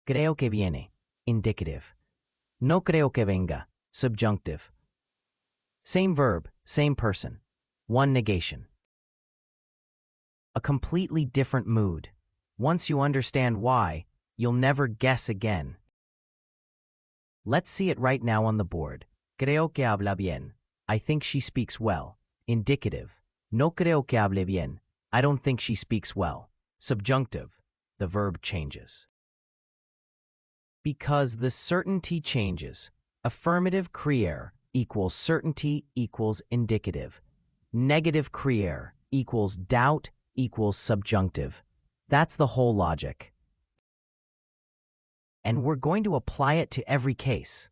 Creo que viene, indicative. No creo que venga, subjunctive. Same verb, same person. One negation. A completely different mood. Once you understand why, you'll never guess again. Let's see it right now on the board. Creo que habla bien. I think she speaks well. Indicative. No creo que hable bien. I don't think she speaks well. Subjunctive. The verb changes. Because the certainty changes. Affirmative creer equals certainty equals indicative. Negative creer equals doubt equals subjunctive. That's the whole logic. And we're going to apply it to every case.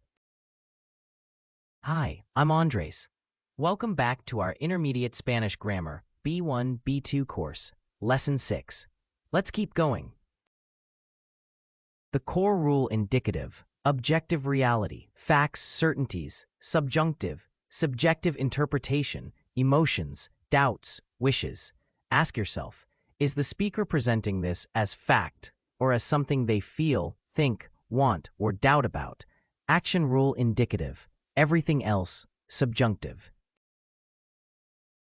Hi, I'm Andres. Welcome back to our Intermediate Spanish Grammar B1, B2 course, Lesson 6. Let's keep going. The core rule indicative, objective reality, facts, certainties, subjunctive, subjective interpretation, emotions, doubts, wishes. Ask yourself, is the speaker presenting this as fact or as something they feel, think, want, or doubt about? Action rule indicative, everything else subjunctive.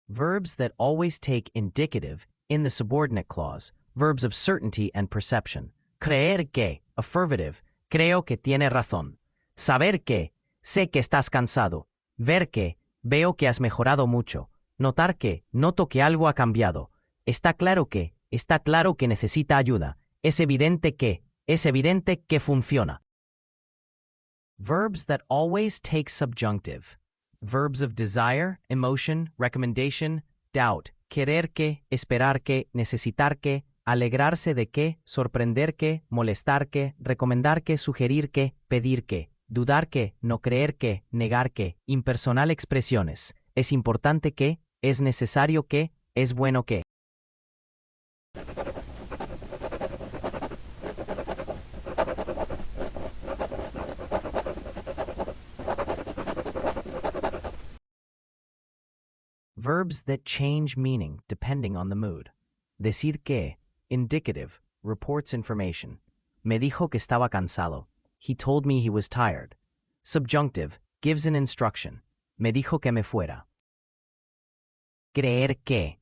Verbs that always take indicative in the subordinate clause, verbs of certainty and perception. Creer que, affirmative, creo que tiene razón. Saber que, sé que estás cansado. Ver que, veo que has mejorado mucho. Notar que, noto que algo ha cambiado. Está claro que necesita ayuda. Es evidente que funciona. Verbs that always take subjunctive. Verbs of desire, emotion, recommendation, doubt, querer que, esperar que, necesitar que, alegrarse de que, sorprender que, molestar que, recomendar que, sugerir que, pedir que, dudar que, no creer que, negar que, impersonal expresiones, es importante que, es necesario que, es bueno que. Verbs that change meaning depending on the mood. Decir que, indicative, reports information. Me dijo que estaba cansado. He told me he was tired. Subjunctive, gives an instruction. Me dijo que me fuera. Creer que.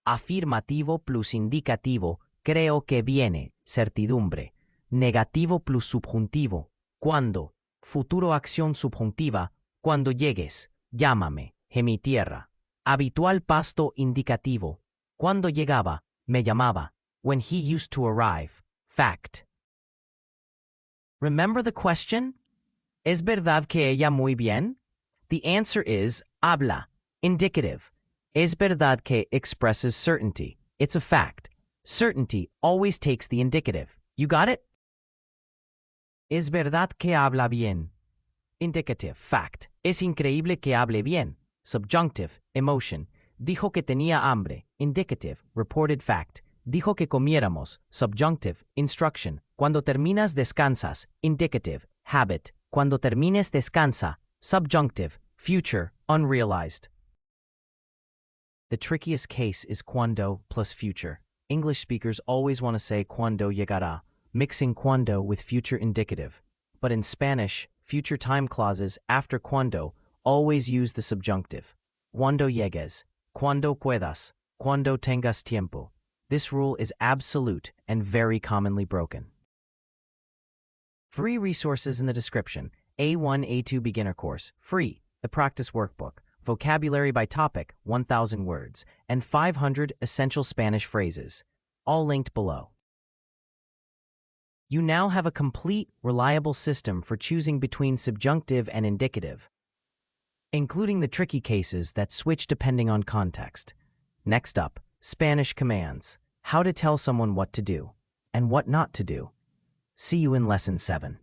Afirmativo plus indicativo, creo que viene, certidumbre. Negativo plus subjuntivo, cuando. Futuro acción subjuntiva, cuando llegues, llámame, mi tierra. Habitual pasto indicativo, cuando llegaba, me llamaba, when he used to arrive, fact. Remember the question? ¿Es verdad que ella muy bien? The answer is habla, indicative. Es verdad que expresses certainty. It's a fact. Certainty always takes the indicative. You got it? Es verdad que habla bien. Indicative, fact. Es increíble que hable bien. Subjunctive, emotion. Dijo que tenía hambre. Indicative, reported fact. Dijo que comiéramos. Subjunctive, instruction. Cuando terminas descansas. Indicative, habit. Cuando termines descansa. Subjunctive, future, unrealized. The trickiest case is cuando plus future. English speakers always want to say cuando llegará, mixing cuando with future indicative. But in Spanish, future time clauses after cuando always use the subjunctive. Cuando llegues, cuando puedas, cuando tengas tiempo. This rule is absolute and very commonly broken. Free resources in the description. A1, A2 beginner course, free, the practice workbook, vocabulary by topic, 1,000 words, and 500 essential Spanish phrases, all linked below. You now have a complete, reliable system for choosing between subjunctive and indicative, including the tricky cases that switch depending on context. Next up, Spanish commands, how to tell someone what to do and what not to do. See you in Lesson 7.